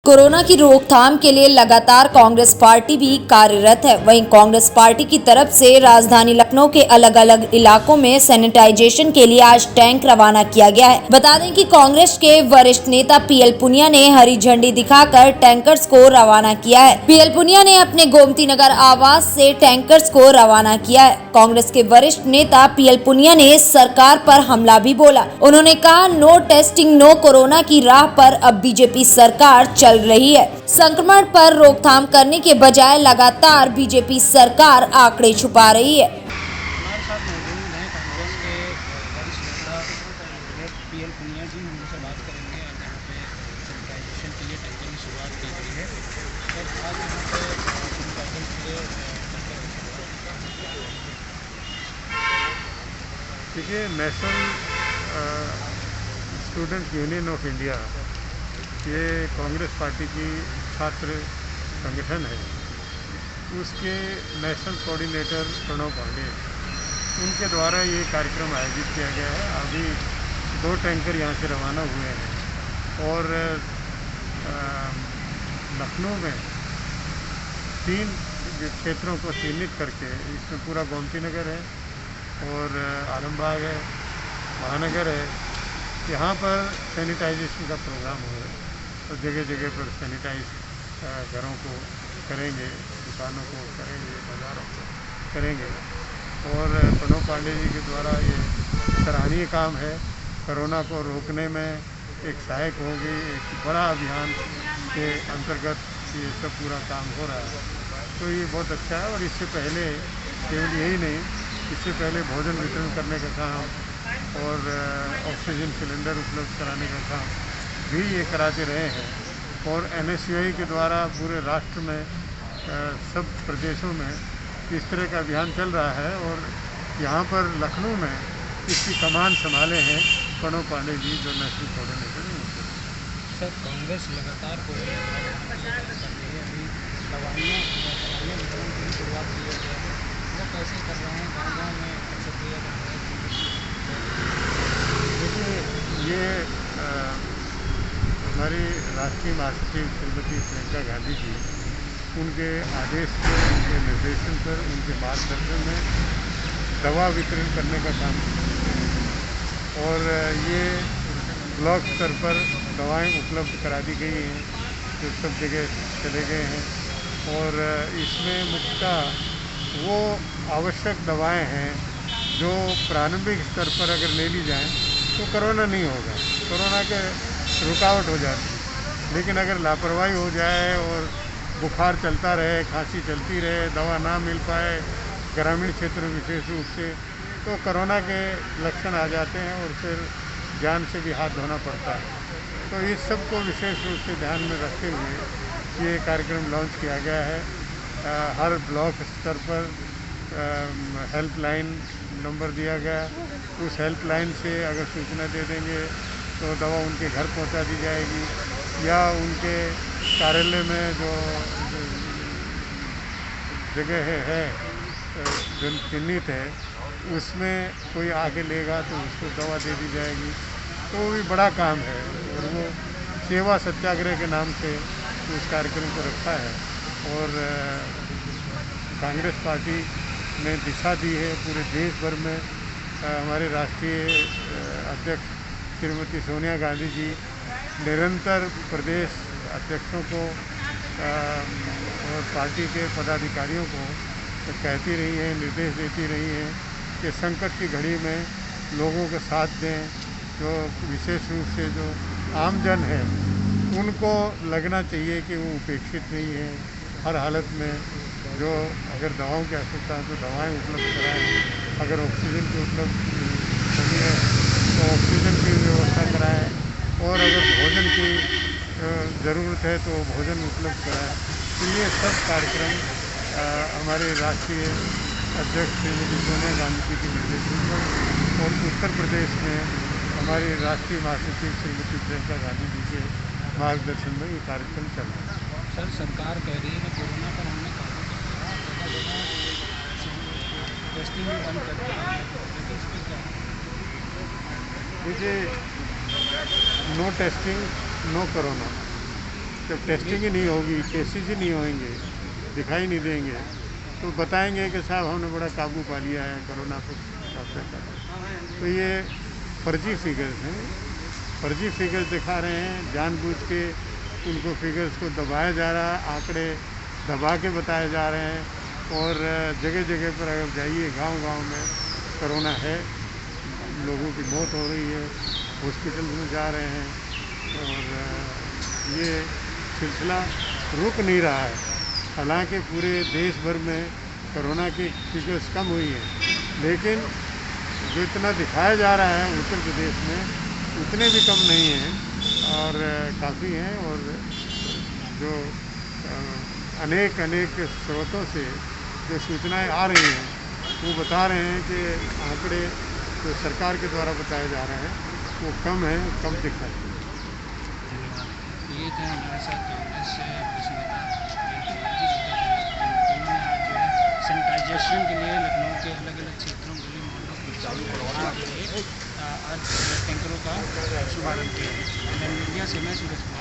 Corona की रोकथाम के लिए लगातार कांग्रेस पार्टी भी कार्यरत है। वहीं कांग्रेस पार्टी की तरफ से राजधानी लखनऊ के अलग अलग इलाकों में सैनिटाइजेशन के लिए आज टैंक रवाना किया गया है। बता दें कि कांग्रेस के वरिष्ठ नेता पीएल पुनिया ने हरी झंडी दिखाकर टैंकर्स को रवाना किया है। पीएल पुनिया ने अपने गोमती नगर आवास से टैंकर्स को रवाना किया है। कांग्रेस के वरिष्ठ नेता पीएल पुनिया ने सरकार पर हमला भी बोला। उन्होंने कहा, नो टेस्टिंग नो कोरोना की राह पर अब बीजेपी सरकार चल रही है। संक्रमण पर रोकथाम करने के बजाय लगातार बीजेपी सरकार आंकड़े छुपा रही है। हमारे साथ मौजूद हैं कांग्रेस के वरिष्ठ नेता पीएल पुनिया जी। हम उनसे बात करेंगे। आज यहाँ पे सैनिटाइजेशन के लिए टैंकर की शुरुआत की गई है और आज यहाँ पे सैनिटाइजर के लिए टैंकर की शुरुआत। देखिए, national student union of India ये कांग्रेस पार्टी की छात्र संगठन है। उसके नेशनल कोऑर्डिनेटर प्रणव पांडे, उनके द्वारा ये कार्यक्रम आयोजित किया गया है। अभी 2 टैंकर यहाँ से रवाना हुए हैं और लखनऊ में 3 क्षेत्रों को चिन्हित करके, इसमें पूरा गोमती नगर है और आलमबाग है, महानगर है, यहाँ पर सैनिटाइजेशन का प्रोग्राम हो रहा है। तो जगह जगह पर सैनिटाइज घरों को करेंगे, दुकानों को करेंगे, बाज़ारों को करेंगे और प्रणव पांडे जी के द्वारा ये सराहनीय काम है। कोरोना को रोकने में एक सहायक होगी। एक बड़ा अभियान के अंतर्गत ये सब पूरा काम हो रहा है, तो ये बहुत अच्छा है। और इससे पहले केवल यही नहीं, इससे पहले भोजन वितरण करने का काम और ऑक्सीजन सिलेंडर उपलब्ध कराने का काम भी ये कराते रहे हैं। और NSUI के द्वारा पूरे राष्ट्र में सब प्रदेशों में इस तरह का अभियान चल रहा है और यहाँ पर लखनऊ में इसकी कमान संभाले हैं प्रणव पांडे जी, जो नेशनल कोऑर्डिनेटर हैं। सर, कांग्रेस लगातार कोरोना कर रही है। अभी दवाइयाँ वितरण की शुरुआत की है, वो कैसे कर रहे हैं? गाँव में सक्रिय कर रहे हैं। देखिए, ये हमारी राष्ट्रीय महासचिव श्रीमती प्रियंका गांधी जी, उनके आदेश पर, उनके निर्देशन पर, उनके मार्गदर्शन में दवा वितरण करने का काम और ये ब्लॉक स्तर पर दवाएं उपलब्ध करा दी गई हैं, जो सब जगह चले गए हैं। और इसमें मुख्यतः वो आवश्यक दवाएं हैं जो प्रारंभिक स्तर पर अगर ले ली जाएं तो कोरोना नहीं होगा, कोरोना के रुकावट हो जाती है। लेकिन अगर लापरवाही हो जाए और बुखार चलता रहे, खांसी चलती रहे, दवा ना मिल पाए ग्रामीण क्षेत्र में विशेष रूप से, तो कोरोना के लक्षण आ जाते हैं और फिर जान से भी हाथ धोना पड़ता है। तो इस सब को विशेष रूप से ध्यान में रखते हुए ये कार्यक्रम लॉन्च किया गया है। हर ब्लॉक स्तर पर हेल्पलाइन नंबर दिया गया। उस हेल्पलाइन से अगर सूचना दे देंगे तो दवा उनके घर पहुंचा दी जाएगी, या उनके कार्यालय में जो जगह है जो चिन्हित है, उसमें कोई आके लेगा तो उसको दवा दे दी जाएगी। तो वो भी बड़ा काम है और वो सेवा सत्याग्रह के नाम से उस कार्यक्रम को रखा है। और कांग्रेस पार्टी ने दिशा दी है पूरे देश भर में। हमारे राष्ट्रीय अध्यक्ष श्रीमती सोनिया गांधी जी निरंतर प्रदेश अध्यक्षों को और पार्टी के पदाधिकारियों को कहती रही हैं, निर्देश देती रही हैं कि संकट की घड़ी में लोगों का साथ दें। जो विशेष रूप से जो आमजन है, उनको लगना चाहिए कि वो उपेक्षित नहीं है। हर हालत में जो अगर दवाओं की आवश्यकता है तो दवाएं उपलब्ध कराएं, अगर ऑक्सीजन की उपलब्ध कमी है तो ऑक्सीजन की व्यवस्था कराएं, और अगर भोजन की ज़रूरत है तो भोजन उपलब्ध कराएं। तो ये सब कार्यक्रम हमारे राष्ट्रीय अध्यक्ष श्रीमती सोनिया गांधी जी के निर्देशन पर और उत्तर प्रदेश में हमारी राष्ट्रीय महासचिव श्रीमती प्रियंका गांधी जी के मार्गदर्शन में ये कार्यक्रम चल रहा है। सर, सरकार कह रही है कि कोरोना पर हमने काबू कर लिया, टेस्टिंग भी बंद कर दिया है, लेकिन इस पर क्या? देखिए, नो टेस्टिंग नो कोरोना, जब टेस्टिंग ही नहीं होगी, केसेस ही नहीं होंगे, दिखाई नहीं देंगे, तो बताएंगे कि साहब हमने बड़ा काबू पा लिया है कोरोना को। तो ये फर्जी फिगर्स हैं, फर्जी फिगर्स दिखा रहे हैं, जानबूझ के उनको फिगर्स को दबाया जा रहा है, आंकड़े दबा के बताए जा रहे हैं। और जगह जगह पर अगर जाइए, गांव-गांव में कोरोना है, लोगों की मौत हो रही है, हॉस्पिटल में जा रहे हैं, और ये सिलसिला रुक नहीं रहा है। हालांकि पूरे देश भर में कोरोना की फिगर्स कम हुई हैं, लेकिन जो इतना दिखाया जा रहा है उत्तर प्रदेश में, उतने भी कम नहीं हैं और काफ़ी हैं। और जो अनेक स्रोतों से जो सूचनाएं आ रही हैं, वो बता रहे हैं कि आंकड़े जो सरकार के द्वारा बताए जा रहे हैं वो कम है, कम दिख रहे हैं। धन्यवाद। ये थे हमारे साथ कांग्रेस से वरिष्ठ नेता उन्होंने आज जो है सैनिटाइजेशन के लिए लखनऊ के अलग अलग क्षेत्रों गली मोहल्लों के लिए आज टैंकरों का शुभारंभ किया। मीडिया से मैं सूरज कुमार।